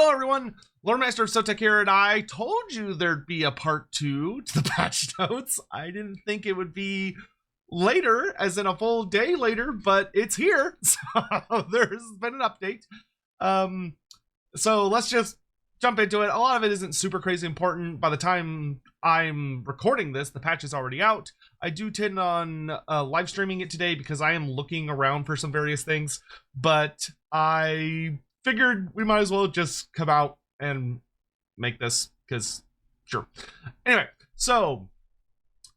Hello everyone, Loremaster of SoTech here, and I told you there'd be a part 2 to the patch notes. I didn't think it would be later, as in a full day later, but it's here, so there's been an update. So let's just jump into it. A lot of it isn't super crazy important. By the time I'm recording this, the patch is already out. I do intend on live streaming it today because I am looking around for some various things, but I figured we might as well just come out and make this because sure. Anyway, so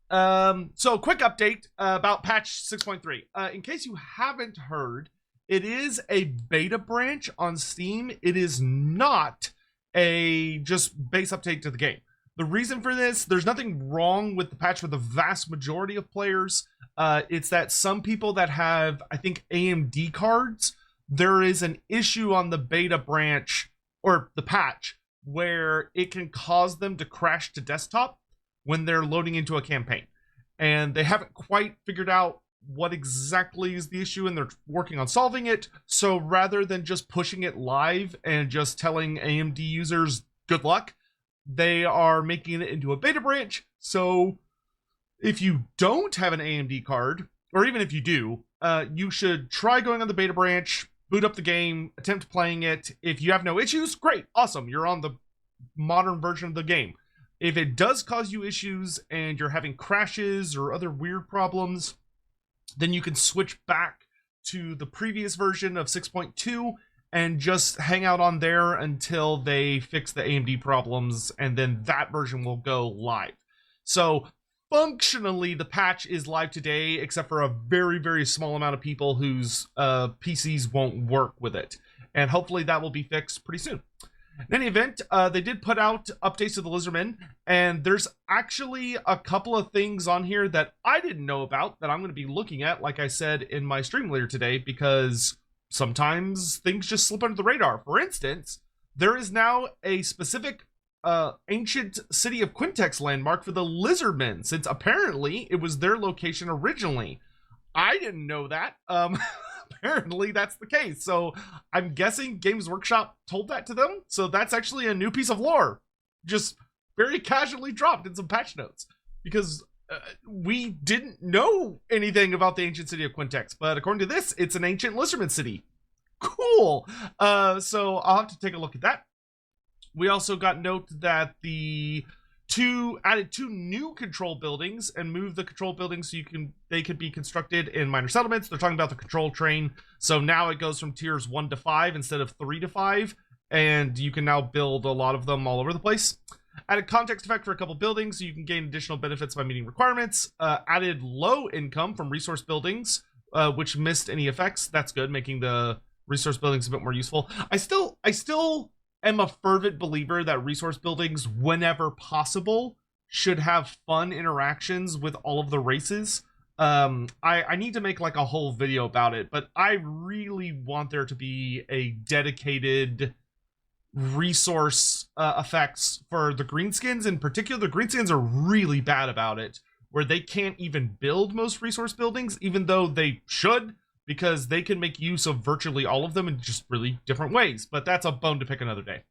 quick update about patch 6.3. In case you haven't heard, it is a beta branch on Steam. It is not a just base update to the game. The reason for this, there's nothing wrong with the patch for the vast majority of players. It's that some people that have, I think, AMD cards, there is an issue on the beta branch or the patch where it can cause them to crash to desktop when they're loading into a campaign. And they haven't quite figured out what exactly is the issue, and they're working on solving it. So rather than just pushing it live and just telling AMD users good luck, they are making it into a beta branch. So if you don't have an AMD card, or even if you do, you should try going on the beta branch, boot up the game, attempt playing it. If you have no issues, great, awesome, you're on the modern version of the game. If it does cause you issues and you're having crashes or other weird problems, then you can switch back to the previous version of 6.2 and just hang out on there until they fix the AMD problems, and then that version will go live. So functionally, the patch is live today, except for a very, very small amount of people whose PCs won't work with it. And hopefully that will be fixed pretty soon. In any event, they did put out updates to the Lizardmen, and there's actually a couple of things on here that I didn't know about that I'm going to be looking at, like I said in my stream later today, because sometimes things just slip under the radar. For instance, there is now a specific ancient city of Quintex landmark for the Lizardmen, since apparently it was their location originally. I didn't know that. Apparently that's the case, so I'm guessing Games Workshop told that to them. So that's actually a new piece of lore, just very casually dropped in some patch notes, because we didn't know anything about the ancient city of Quintex, but according to this, it's an ancient Lizardman city. Cool. So I'll have to take a look at that. We also got note that the added two new control buildings and moved the control buildings so they could be constructed in minor settlements. They're talking about the control train, so now it goes from tiers 1 to 5 instead of 3 to 5, and you can now build a lot of them all over the place. Added context effect for a couple buildings so you can gain additional benefits by meeting requirements. Added low income from resource buildings, which missed any effects. That's good, making the resource buildings a bit more useful. I still am a fervent believer that resource buildings, whenever possible, should have fun interactions with all of the races. I need to make like a whole video about it, but I really want there to be a dedicated resource effects for the greenskins. In particular, the greenskins are really bad about it, where they can't even build most resource buildings, even though they should, because they can make use of virtually all of them in just really different ways. But that's a bone to pick another day.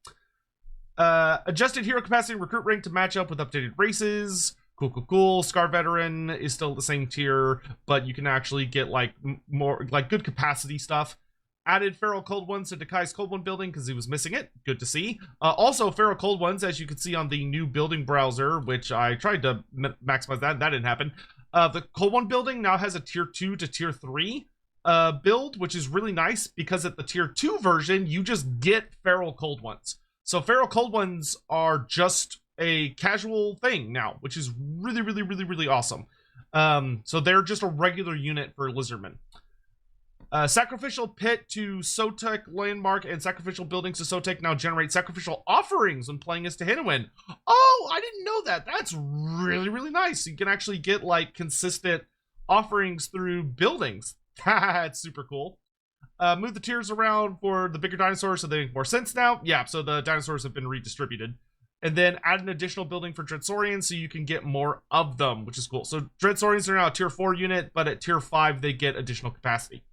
Adjusted hero capacity recruit rank to match up with updated races. Cool. Scar Veteran is still the same tier, but you can actually get like more like good capacity stuff. Added Feral Cold Ones to Dekai's Cold One building because he was missing it. Good to see. Also, Feral Cold Ones, as you can see on the new building browser, which I tried to maximize that didn't happen. The Cold One building now has a tier 2 to tier 3 build, which is really nice because at the tier 2 version you just get feral cold ones. So feral cold ones are just a casual thing now, which is really awesome. So they're just a regular unit for Lizardmen. Sacrificial pit to SoTech landmark and sacrificial buildings to SoTech now generate sacrificial offerings when playing as Tehinowen. Oh, I didn't know that. That's really nice. You can actually get like consistent offerings through buildings. That's super cool. Move the tiers around for the bigger dinosaurs so they make more sense now. Yeah, so the dinosaurs have been redistributed. And then add an additional building for Dreadsaurians so you can get more of them, which is cool. So Dreadsaurians are now a tier 4 unit, but at tier 5 they get additional capacity.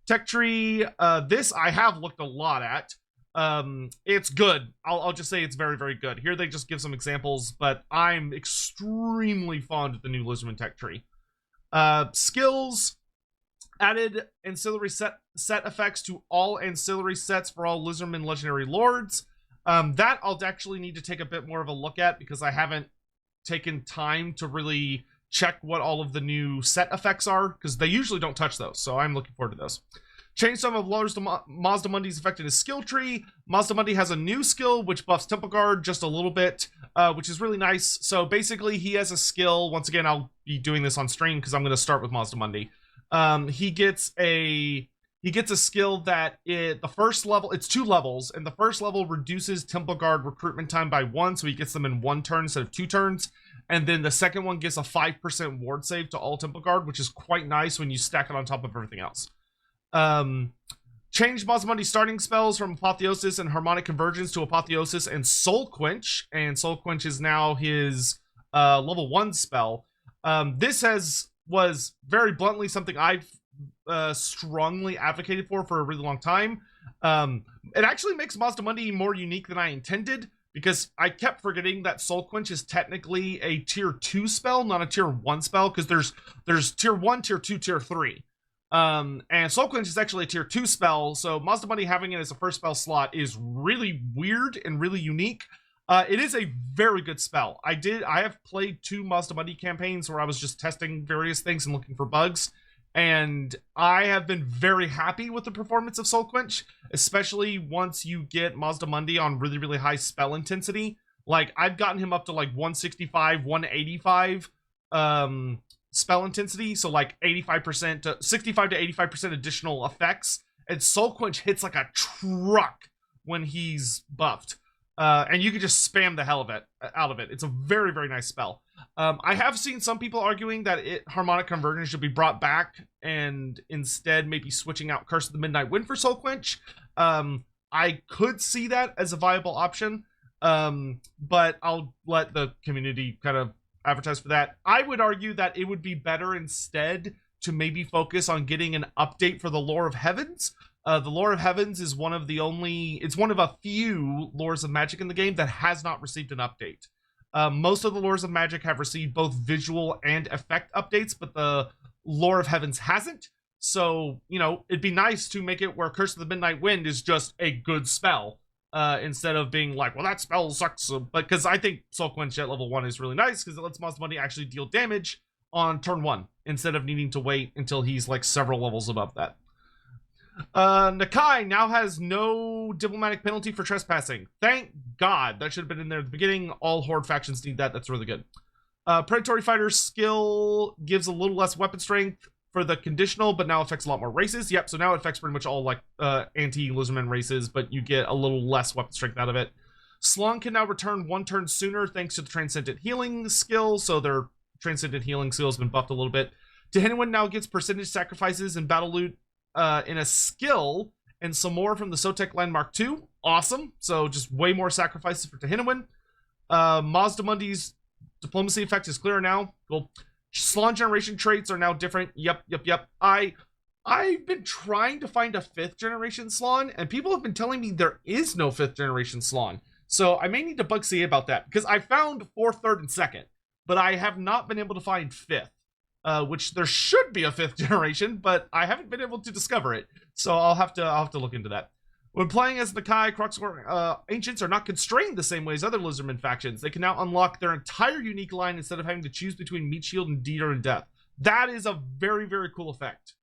Tech tree, this I have looked a lot at. It's good. I'll just say it's very, very good. Here they just give some examples, but I'm extremely fond of the new Lizardman tech tree. Skills, added ancillary set effects to all ancillary sets for all Lizardman legendary lords. That I'll actually need to take a bit more of a look at because I haven't taken time to really check what all of the new set effects are, because they usually don't touch those, so I'm looking forward to those. Change some of Mazdamundi's effect in his skill tree. Mazdamundi has a new skill which buffs Temple Guard just a little bit, which is really nice. So basically he has a skill, once again I'll be doing this on stream because I'm going to start with Mazdamundi. He gets a skill that the first level, it's 2 levels, and the first level reduces Temple Guard recruitment time by 1, so he gets them in 1 turn instead of 2 turns. And then the second one gives a 5% ward save to all Temple Guard, which is quite nice when you stack it on top of everything else. Change Mazdamundi's starting spells from Apotheosis and Harmonic Convergence to Apotheosis and Soul Quench, and Soul Quench is now his level 1 spell. This was very bluntly something I've strongly advocated for a really long time. It actually makes Mazdamundi more unique than I intended, because I kept forgetting that Soul Quench is technically a tier 2 spell, not a tier 1 spell, because there's tier 1, tier 2, tier 3. And Soul Quench is actually a tier 2 spell, so Mazdamundi having it as a first spell slot is really weird and really unique. It is a very good spell. I have played 2 Mazdamundi campaigns where I was just testing various things and looking for bugs, and I have been very happy with the performance of Soul Quench, especially once you get Mazdamundi on really, really high spell intensity. Like, I've gotten him up to like 165, 185 spell intensity, so like 85% to 65 to 85% additional effects, and Soul Quench hits like a truck when he's buffed. And you can just spam the hell out of it. It's a very, very nice spell. I have seen some people arguing that Harmonic Convergence should be brought back and instead maybe switching out Curse of the Midnight Wind for Soul Quench. I could see that as a viable option, but I'll let the community kind of advertise for that. I would argue that it would be better instead to maybe focus on getting an update for the Lore of Heavens. The Lore of Heavens is one of a few Lores of Magic in the game that has not received an update. Most of the Lores of Magic have received both visual and effect updates, but the Lore of Heavens hasn't. So, you know, it'd be nice to make it where Curse of the Midnight Wind is just a good spell, instead of being like, well, that spell sucks. But because I think Soul Quench at level 1 is really nice, because it lets Mazdamundi actually deal damage on turn 1, instead of needing to wait until he's like several levels above that. Nakai now has no diplomatic penalty for trespassing. Thank God. That should have been in there at the beginning. All Horde factions need that. That's really good. Predatory Fighter's skill gives a little less weapon strength for the conditional, but now affects a lot more races. Yep, so now it affects pretty much all like anti-Lizardman races, but you get a little less weapon strength out of it. Slung can now return 1 turn sooner thanks to the Transcendent Healing skill, so their Transcendent Healing skill has been buffed a little bit. Tehinawin now gets percentage sacrifices and battle loot in a skill, and some more from the Sotek Landmark 2. Awesome. So just way more sacrifices for Tehinawin. Mazdamundi's diplomacy effect is clearer now. Cool. Slon generation traits are now different. Yep. I've been trying to find a 5th generation Slon, and people have been telling me there is no 5th generation Slon. So I may need to bug CA about that, because I found 4th, 3rd, and 2nd, but I have not been able to find 5th. Which there should be a 5th generation, but I haven't been able to discover it. So I'll have to look into that. When playing as Nakai, Crocscore Ancients are not constrained the same way as other Lizardman factions. They can now unlock their entire unique line instead of having to choose between Meat Shield and Deeder and Death. That is a very, very cool effect.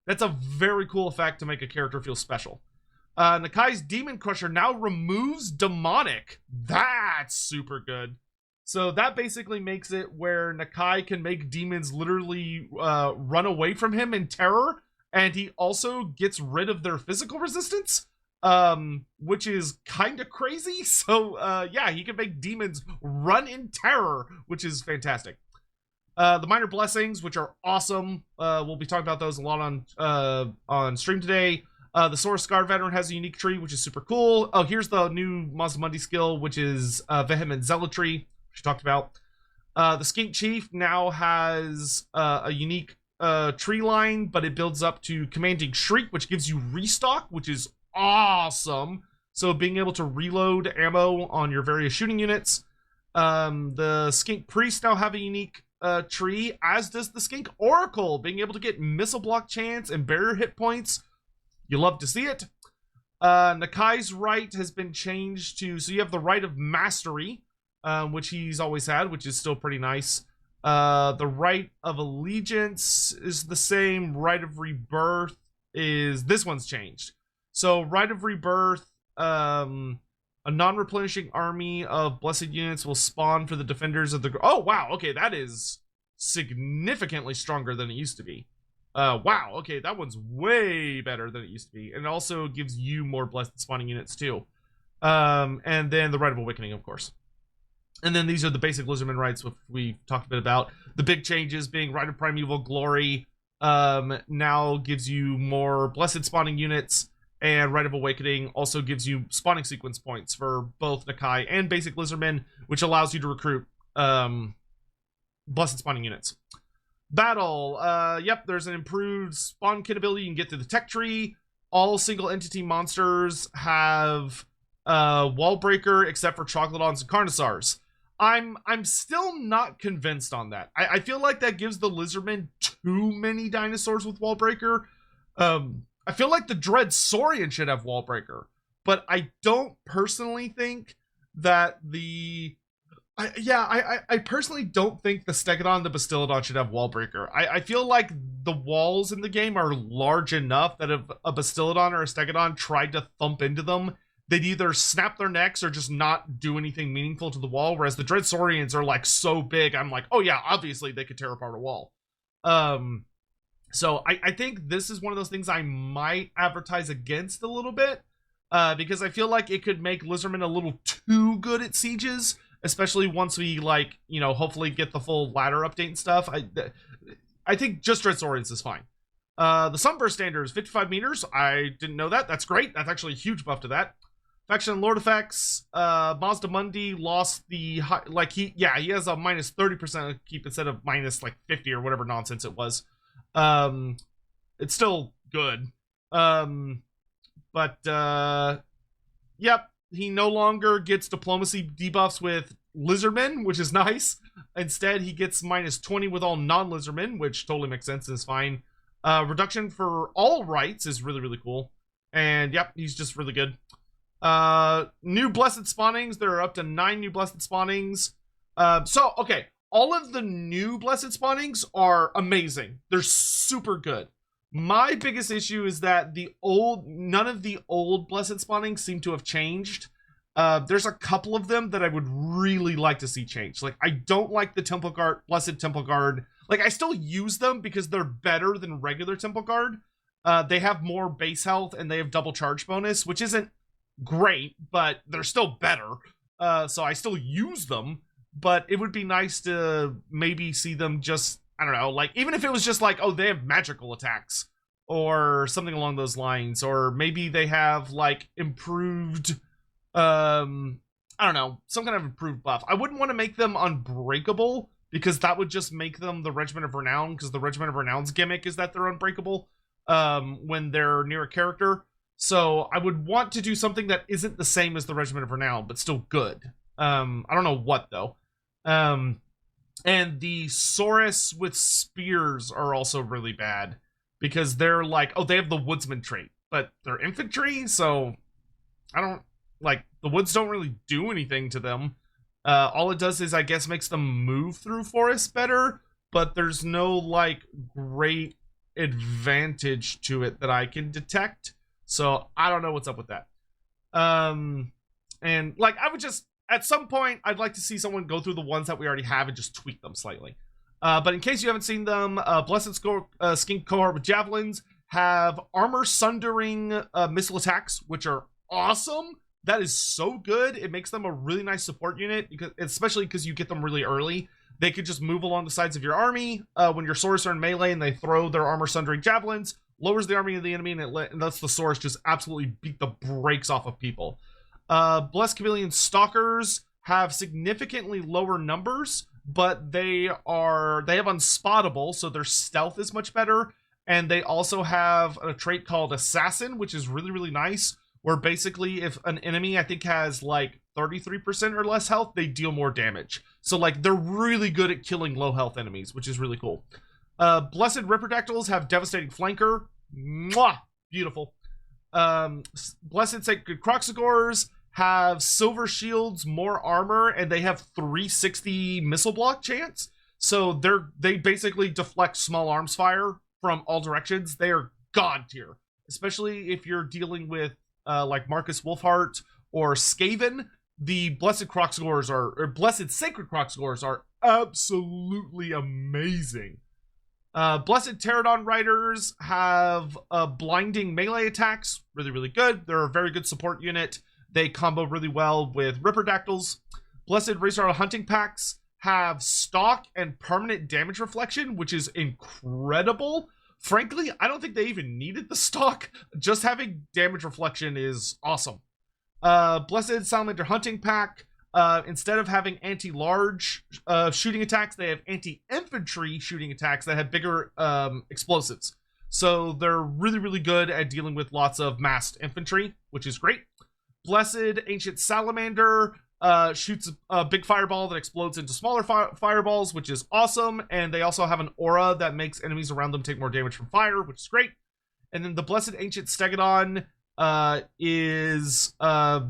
That's a very cool effect to make a character feel special. Nakai's Demon Crusher now removes Demonic. That's super good. So that basically makes it where Nakai can make demons literally run away from him in terror, and he also gets rid of their physical resistance, which is kind of crazy. So yeah, he can make demons run in terror, which is fantastic. The Minor Blessings, which are awesome. We'll be talking about those a lot on stream today. The Sword Scar Veteran has a unique tree, which is super cool. Oh, here's the new Mazdamundi skill, which is Vehement Zealotry, which we talked about. The Skink Chief now has a unique tree line, but it builds up to Commanding Shriek, which gives you restock, which is awesome. so being able to reload ammo on your various shooting units. The Skink Priest now have a unique tree, as does the Skink Oracle, being able to get missile block chance and barrier hit points. You love to see it. Nakai's right has been changed to, so you have the right of mastery, which he's always had, which is still pretty nice. The right of allegiance is the same. Right of rebirth is, this one's changed. So right of rebirth, a non-replenishing army of blessed units will spawn for the defenders of the... Oh, wow. Okay, that is significantly stronger than it used to be. Wow. Okay, that one's way better than it used to be. And it also gives you more blessed spawning units, too. And then the Rite of Awakening, of course. And then these are the basic Lizardman rights, which we talked a bit about. The big changes being Rite of Primeval Glory now gives you more blessed spawning units, and Rite of Awakening also gives you spawning sequence points for both Nakai and basic Lizardmen, which allows you to recruit blessed spawning units. Battle, yep, there's an improved spawn kit ability you can get through the tech tree. All single entity monsters have wall breaker except for Troglodons and Carnosaurs. I'm still not convinced on that. I feel like that gives the Lizardmen too many dinosaurs with wall breaker. I feel like the Dread Saurian should have wall breaker, but I don't personally think that the... I personally don't think the Stegodon and the Bastiladon should have wall breaker. I feel like the walls in the game are large enough that if a Bastiladon or a Stegodon tried to thump into them, they'd either snap their necks or just not do anything meaningful to the wall, whereas the Dread Saurians are like so big, I'm like, oh yeah, obviously they could tear apart a wall. So I think this is one of those things I might advertise against a little bit, because I feel like it could make Lizardmen a little too good at sieges, especially once we, like, you know, hopefully get the full ladder update and stuff. I think just Dread Saurians is fine. The Sunburst standard is 55 meters. I didn't know that. That's great. That's actually a huge buff to that. Faction and Lord effects. Mazda Mundi lost the he has a minus 30% keep instead of minus like 50 or whatever nonsense it was. It's still good. Yep, he no longer gets diplomacy debuffs with Lizardmen, which is nice. Instead, he gets minus 20 with all non-Lizardmen, which totally makes sense and is fine. Reduction for all rights is really, really cool. And yep, he's just really good. New blessed spawnings. There are up to 9 new blessed spawnings. Okay, all of the new blessed spawnings are amazing. They're super good. My biggest issue is that none of the old blessed spawnings seem to have changed. There's a couple of them that I would really like to see changed. Like, I don't like the Temple Guard, Blessed Temple Guard. Like, I still use them because they're better than regular Temple Guard. They have more base health and they have double charge bonus, which isn't great, but they're still better. So I still use them, but it would be nice to maybe see them just, I don't know, like, even if it was just like, oh, they have magical attacks or something along those lines, or maybe they have like improved, I don't know, some kind of improved buff. I wouldn't want to make them unbreakable because that would just make them the Regiment of Renown, because the Regiment of Renown's gimmick is that they're unbreakable when they're near a character. So I would want to do something that isn't the same as the Regiment of Renown, but still good. I don't know what, though. And the Saurus with spears are also really bad, because they're like, oh, they have the Woodsman trait, but they're infantry, so I don't, like, the woods don't really do anything to them. All it does is, I guess, makes them move through forests better, but there's no, like, great advantage to it that I can detect. So I don't know what's up with that. And like, I would just, at some point, I'd like to see someone go through the ones that we already have and just tweak them slightly. But in case you haven't seen them, Blessed Skink Cohort with Javelins have armor sundering missile attacks, which are awesome. That is so good. It makes them a really nice support unit, especially because you get them really early. They could just move along the sides of your army when your Saurus are in melee and they throw their armor sundering javelins, lowers the army of the enemy, and lets the Saurus just absolutely beat the brakes off of people. Blessed Chameleon Stalkers have significantly lower numbers, but they have Unspottable, so their stealth is much better. And they also have a trait called Assassin, which is really, really nice, where basically if an enemy, I think, has like 33% or less health, they deal more damage. So like they're really good at killing low health enemies, which is really cool. Blessed Ripperdactyls have devastating flanker. Mwah! Beautiful. Blessed Sacred Croxagores have silver shields, more armor, and they have 360 missile block chance. So they basically deflect small arms fire from all directions. They are god tier, especially if you're dealing with like Marcus Wolfheart or Skaven. The Blessed Croxagores or Blessed Sacred Croxagores are absolutely amazing. Blessed Pterodon Riders have blinding melee attacks, really, really good. They're a very good support unit. They combo really well with Ripperdactyls. Blessed Racer Hunting Packs have stock and permanent damage reflection, which is incredible. Frankly, I don't think they even needed the stock. Just having damage reflection is awesome. Blessed Salamander Hunting Pack, instead of having anti-large shooting attacks, they have anti-infantry shooting attacks that have bigger explosives. So they're really, really good at dealing with lots of massed infantry, which is great. Blessed Ancient Salamander shoots a big fireball that explodes into smaller fireballs, which is awesome. And they also have an aura that makes enemies around them take more damage from fire, which is great. And then the Blessed Ancient Stegodon is a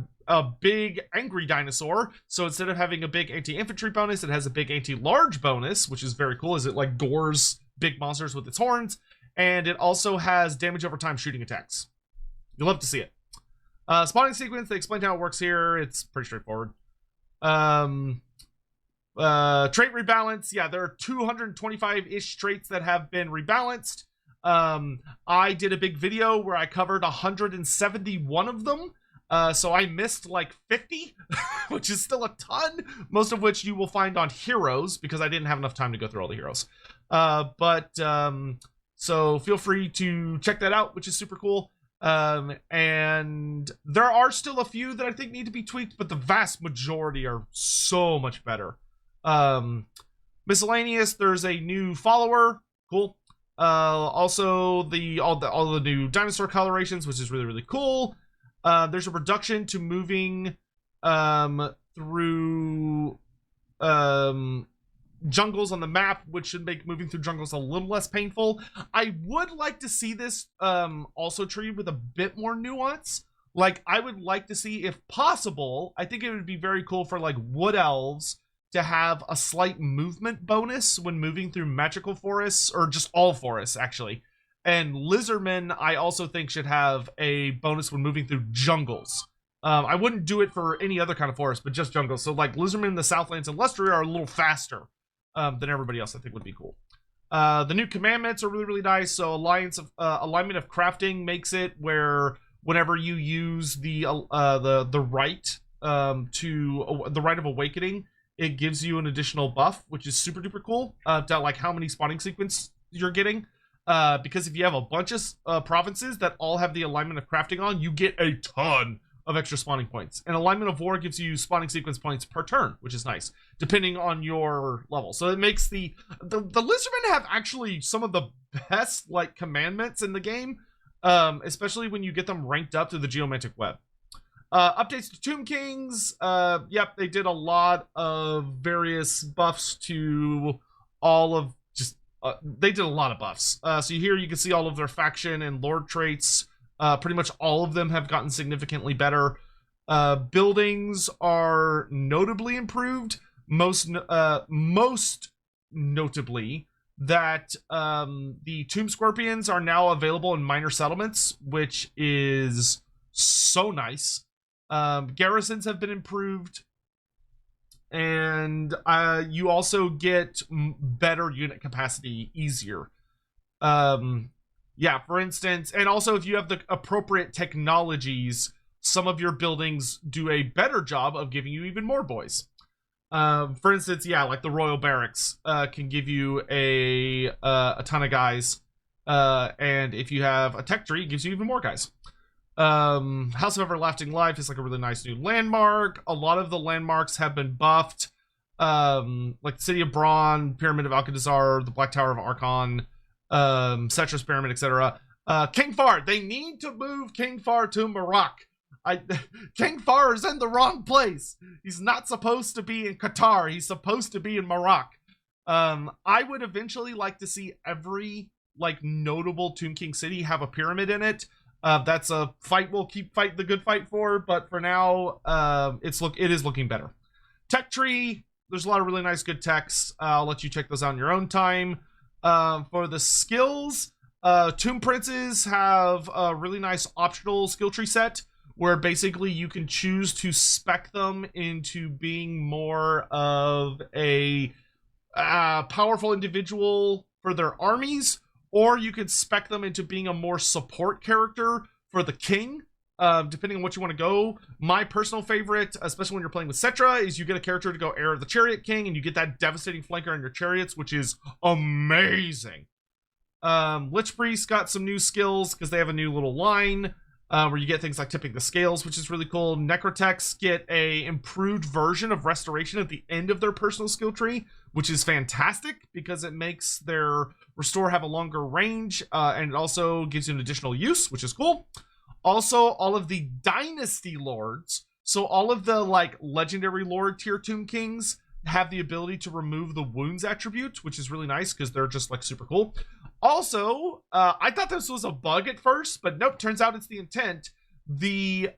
big angry dinosaur. So instead of having a big anti-infantry bonus, it has a big anti-large bonus, which is very cool as it like gores big monsters with its horns. And it also has damage over time shooting attacks. You'll love to see it. Spawning sequence, they explained how it works here. It's pretty straightforward. Trait rebalance. Yeah, there are 225-ish traits that have been rebalanced. I did a big video where I covered 171 of them. So I missed like 50, which is still a ton, most of which you will find on heroes because I didn't have enough time to go through all the heroes. So feel free to check that out, which is super cool. And there are still a few that I think need to be tweaked, but the vast majority are so much better. Miscellaneous, there's a new follower. Cool. Also all the new dinosaur colorations, which is really, really cool. There's a reduction to moving through jungles on the map, which should make moving through jungles a little less painful. I would like to see this also treated with a bit more nuance. Like, I would like to see, if possible, I think it would be very cool for like wood elves to have a slight movement bonus when moving through magical forests, or just all forests actually. And lizardmen, I also think, should have a bonus when moving through jungles. I wouldn't do it for any other kind of forest, but just jungles. So like lizardmen in the Southlands and Lustria are a little faster than everybody else. I think would be cool. The new commandments are really, really nice. So alignment of crafting makes it where whenever you use the right the Rite of Awakening, it gives you an additional buff, which is super duper cool. To like how many spawning sequence you're getting. Because if you have a bunch of provinces that all have the alignment of crafting on, you get a ton of extra spawning points. And alignment of war gives you spawning sequence points per turn, which is nice, depending on your level. So it makes the lizardmen have actually some of the best like commandments in the game, especially when you get them ranked up through the geomantic web. Updates to Tomb Kings. Yep, they did a lot of various buffs to all of they did a lot of buffs. So here you can see all of their faction and lord traits. Pretty much all of them have gotten significantly better. Buildings are notably improved. Most notably that the Tomb Scorpions are now available in minor settlements, which is so nice. Garrisons have been improved. And you also get better unit capacity easier. Yeah, for instance, and also if you have the appropriate technologies, some of your buildings do a better job of giving you even more boys. For instance, yeah, like the Royal Barracks can give you a ton of guys. And if you have a tech tree, it gives you even more guys. House of Everlasting Life is like a really nice new landmark. A lot of the landmarks have been buffed, like the City of Brawn, Pyramid of Alcatazar, the Black Tower of Archon, Cetrus Pyramid, etc. King Far, they need to move King Far to Maroc. King Far is in the wrong place. He's not supposed to be in Qatar. He's supposed to be in Morocco. I would eventually like to see every like notable Tomb King city have a pyramid in it. That's a fight we'll keep fight the good fight for, but for now, it is looking better. Tech tree, there's a lot of really nice good techs. I'll let you check those out in your own time. For the skills, Tomb Princes have a really nice optional skill tree set where basically you can choose to spec them into being more of a powerful individual for their armies, or you could spec them into being a more support character for the king, depending on what you want to go. My personal favorite, especially when you're playing with Cetra, is you get a character to go Heir of the Chariot King, and you get that devastating flanker on your chariots, which is amazing. Lich Priest got some new skills because they have a new little line where you get things like tipping the scales, which is really cool. Necrotechs get a improved version of restoration at the end of their personal skill tree, which is fantastic because it makes their restore have a longer range, and it also gives you an additional use, which is cool. Also, all of the dynasty lords, so all of the like legendary lord tier Tomb Kings have the ability to remove the wounds attribute, which is really nice because they're just like super cool. Also, I thought this was a bug at first, but nope, turns out it's the intent. The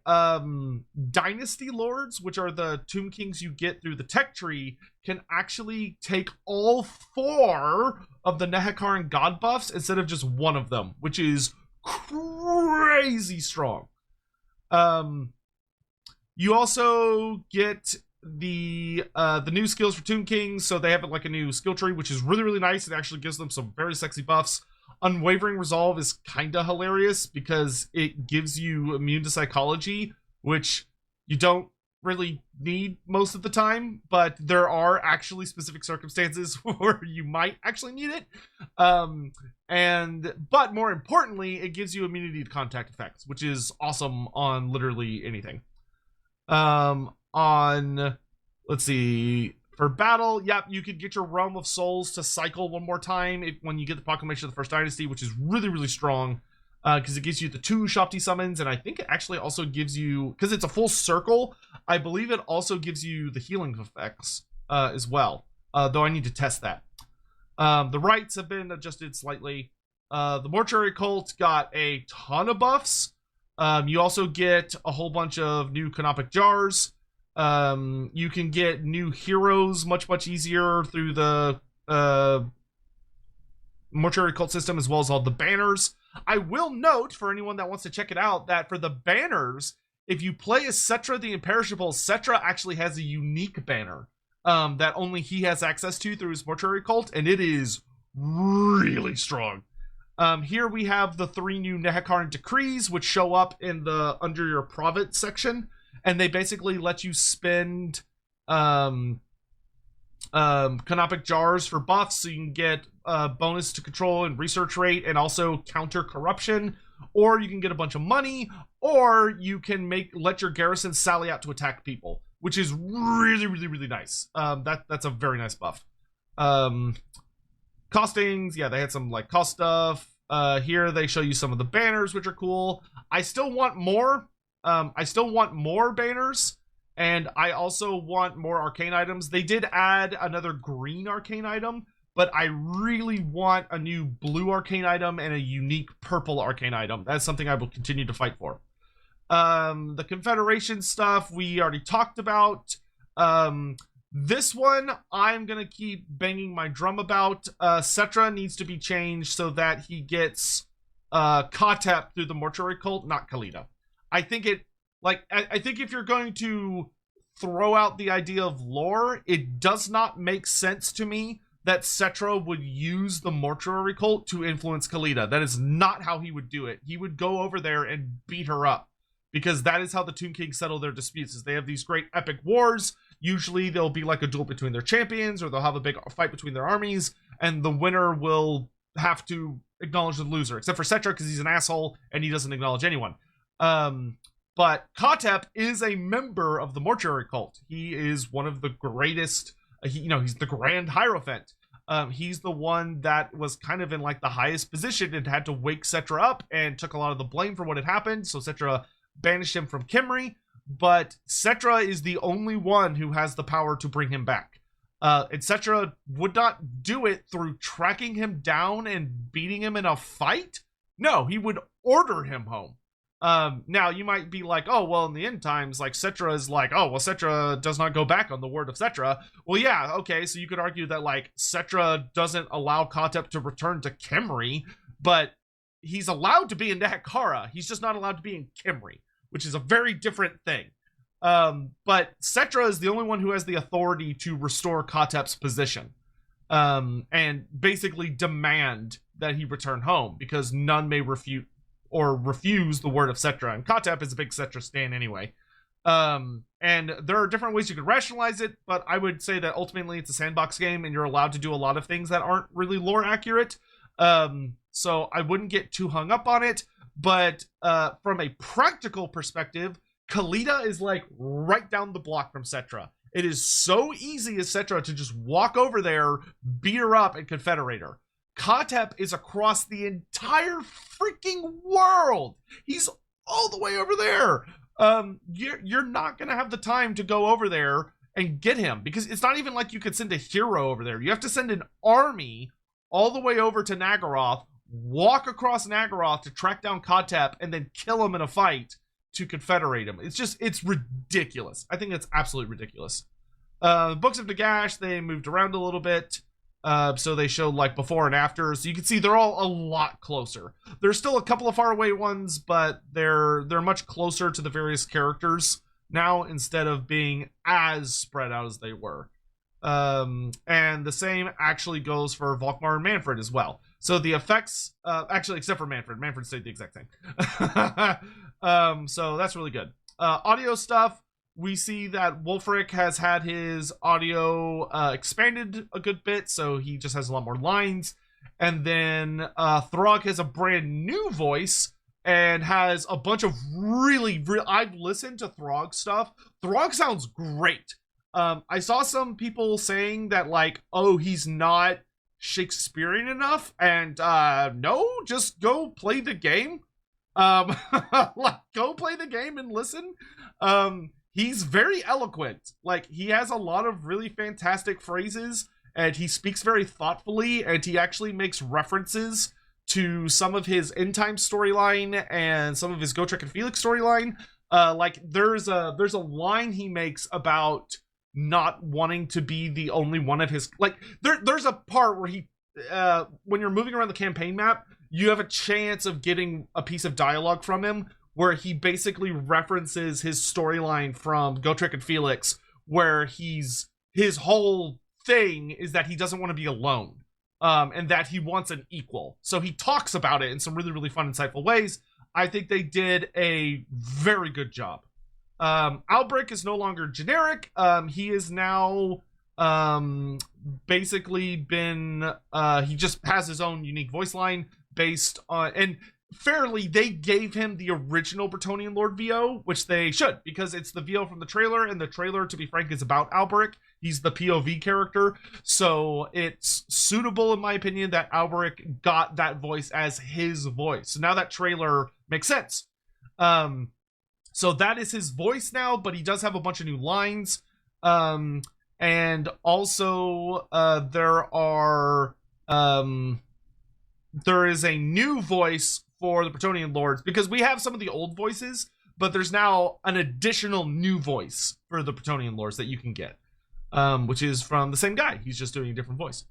dynasty lords, which are the Tomb Kings you get through the tech tree, can actually take all 4 of the Nehekaran god buffs instead of just one of them, which is crazy strong. You also get the new skills for Tomb Kings, so they have like a new skill tree, which is really, really nice. It actually gives them some very sexy buffs. Unwavering Resolve is kind of hilarious because it gives you immune to psychology, which you don't really need most of the time, but there are actually specific circumstances where you might actually need it. But more importantly, it gives you immunity to contact effects, which is awesome on literally anything. Let's see, for battle, yep, you could get your Realm of Souls to cycle one more time when you get the Proclamation of the First Dynasty, which is really, really strong, because it gives you the 2 Shopti summons, and I think it actually also gives you, because it's a full circle, I believe it also gives you the healing effects as well, though I need to test that. The rights have been adjusted slightly. The Mortuary Cult got a ton of buffs. You also get a whole bunch of new canopic jars. You can get new heroes much easier through the Mortuary Cult system, as well as all the banners. I will note, for anyone that wants to check it out, that for the banners, if you play as Cetra the Imperishable, Cetra actually has a unique banner that only he has access to through his Mortuary Cult, and it is really strong. Here we have the 3 new Nehekaran decrees, which show up in the under your province section, and they basically let you spend canopic jars for buffs, so you can get bonus to control and research rate, and also counter corruption, or you can get a bunch of money, or you can let your garrison sally out to attack people, which is really, really, really nice. That's a very nice buff. Costings, yeah, they had some like cost stuff. Here they show you some of the banners, which are cool. I still want more. I still want more banners, and I also want more arcane items. They did add another green arcane item, but I really want a new blue arcane item and a unique purple arcane item. That's something I will continue to fight for. The Confederation stuff we already talked about. This one I'm gonna keep banging my drum about. Cetra needs to be changed so that he gets Katep through the Mortuary Cult, not Khalida. I think if you're going to throw out the idea of lore, it does not make sense to me that Cetra would use the Mortuary Cult to influence Khalida. That is not how he would do it. He would go over there and beat her up, because that is how the Tomb Kings settle their disputes, is they have these great epic wars. Usually there'll be like a duel between their champions, or they'll have a big fight between their armies, and the winner will have to acknowledge the loser, except for Cetra, because he's an asshole and he doesn't acknowledge anyone. But Katep is a member of the Mortuary Cult. He is one of the greatest, he's the Grand Hierophant. He's the one that was kind of in like the highest position and had to wake Cetra up and took a lot of the blame for what had happened. So Cetra banished him from Kimry, but Cetra is the only one who has the power to bring him back. And Cetra would not do it through tracking him down and beating him in a fight. No, he would order him home. Now you might be like, oh, well, in the end times, like Cetra is like, oh, well, Cetra does not go back on the word of Cetra. Well, yeah, okay, so you could argue that like Cetra doesn't allow Katep to return to Kimry, but he's allowed to be in Nahakara. He's just not allowed to be in Kimry, which is a very different thing. But Cetra is the only one who has the authority to restore Katep's position, and basically demand that he return home, because none may refute or refuse the word of Cetra, and Katep is a big Cetra stan anyway. And there are different ways you could rationalize it, but I would say that ultimately it's a sandbox game, and you're allowed to do a lot of things that aren't really lore accurate. So I wouldn't get too hung up on it, but from a practical perspective, Kalita is like right down the block from Cetra. It is so easy as Cetra to just walk over there, beat her up, and confederate her. Katep is across the entire freaking world. He's all the way over there. You're not gonna have the time to go over there and get him, because it's not even like you could send a hero over there. You have to send an army all the way over to Nagaroth, walk across Nagaroth to track down Katep, and then kill him in a fight to confederate him. It's ridiculous. I think it's absolutely ridiculous. Books of Nagash, they moved around a little bit. So they showed like before and after, so you can see they're all a lot closer. There's still a couple of faraway ones, but they're much closer to the various characters now, instead of being as spread out as they were. And the same actually goes for Volkmar and Manfred as well. So the effects, actually except for Manfred stayed the exact same. So that's really good. Audio stuff. We see that Wulfric has had his audio expanded a good bit, so he just has a lot more lines. And then Throg has a brand new voice and has a bunch of I've listened to Throg stuff. Throg sounds great. I saw some people saying that, like, oh, he's not Shakespearean enough, and no, just go play the game. Like, go play the game and listen. He's very eloquent. Like, he has a lot of really fantastic phrases, and he speaks very thoughtfully, and he actually makes references to some of his end time storyline and some of his Gotrek and Felix storyline. Like, there's a line he makes about not wanting to be the only one of his, like, there's a part where he, when you're moving around the campaign map, you have a chance of getting a piece of dialogue from him where he basically references his storyline from Gotrek and Felix, where his whole thing is that he doesn't want to be alone, and that he wants an equal. So he talks about it in some really, really fun, insightful ways. I think they did a very good job. Albric is no longer generic. He is now basically been, he just has his own unique voice line based on, and fairly, they gave him the original Bretonnian Lord VO, which they should, because it's the VO from the trailer, and the trailer, to be frank, is about Alberic. He's the POV character, so it's suitable, in my opinion, that Alberic got that voice as his voice. So now that trailer makes sense. So that is his voice now, but he does have a bunch of new lines. And also, there is a new voice for the Bretonnian Lords, because we have some of the old voices, but there's now an additional new voice for the Bretonnian Lords that you can get, which is from the same guy. He's just doing a different voice.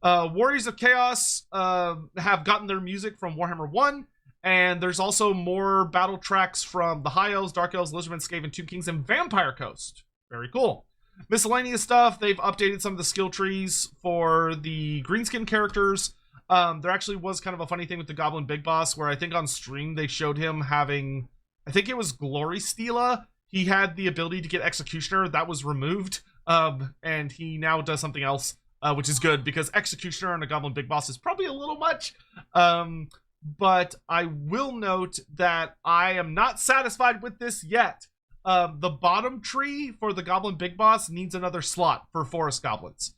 Warriors of Chaos have gotten their music from Warhammer 1, and there's also more battle tracks from the High Elves, Dark Elves, Lizardmen, Skaven, Tomb Kings, and Vampire Coast. Very cool. Miscellaneous stuff, they've updated some of the skill trees for the Greenskin characters. There actually was kind of a funny thing with the Goblin Big Boss, where I think on stream they showed him having, I think it was Glory Steela. He had the ability to get Executioner. That was removed, and he now does something else, which is good, because Executioner on a Goblin Big Boss is probably a little much. But I will note that I am not satisfied with this yet. The bottom tree for the Goblin Big Boss needs another slot for Forest Goblins.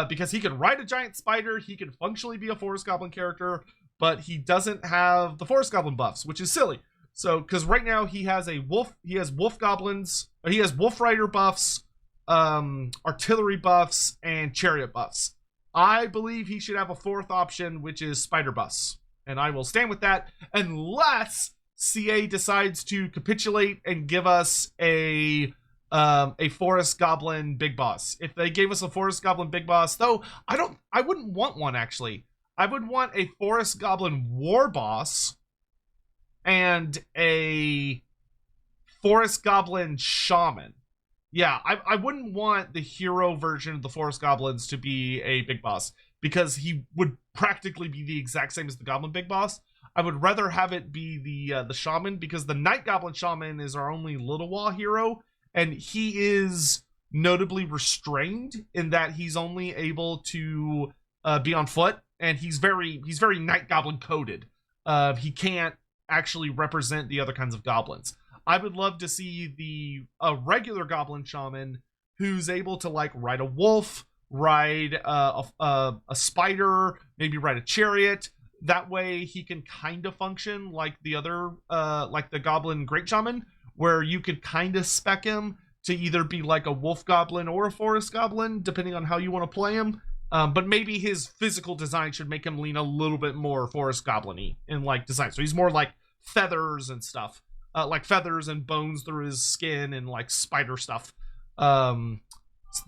Because he can ride a giant spider, he can functionally be a Forest Goblin character, but he doesn't have the Forest Goblin buffs, which is silly. So, because right now he has wolf goblins, he has wolf rider buffs, artillery buffs, and chariot buffs. I believe he should have a fourth option, which is spider buffs, and I will stand with that unless CA decides to capitulate and give us a forest goblin big boss. If they gave us a forest goblin big boss, though, I wouldn't want one actually. I would want a forest goblin war boss and a forest goblin shaman. Yeah, I wouldn't want the hero version of the forest goblins to be a big boss, because he would practically be the exact same as the goblin big boss. I would rather have it be the shaman, because the night goblin shaman is our only Little Wall hero, and he is notably restrained in that he's only able to be on foot, and he's very night goblin coded. He can't actually represent the other kinds of goblins. I would love to see a regular goblin shaman who's able to like ride a wolf, ride a spider, maybe ride a chariot. That way he can kind of function like the other, like the goblin great shaman, where you could kind of spec him to either be like a wolf goblin or a forest goblin, depending on how you want to play him. But maybe his physical design should make him lean a little bit more forest goblin-y in like design. So he's more like feathers and stuff. Like feathers and bones through his skin and like spider stuff. So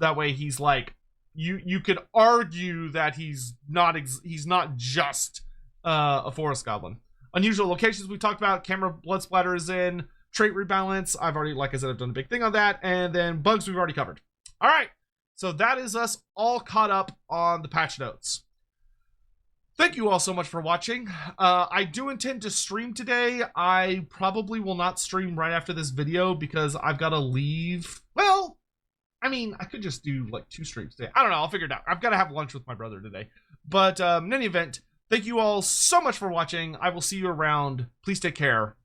that way he's like, you could argue that he's not just a forest goblin. Unusual locations we talked about. Camera blood splatter is in. Trait rebalance, I've already, like I said, I've done a big thing on that. And then bugs we've already covered. All right, so that is us all caught up on the patch notes. Thank you all so much for watching. I do intend to stream today. I probably will not stream right after this video because I've got to leave. Well, I mean, I could just do like 2 streams today. I don't know. I'll figure it out. I've got to have lunch with my brother today. But in any event, thank you all so much for watching. I will see you around. Please take care.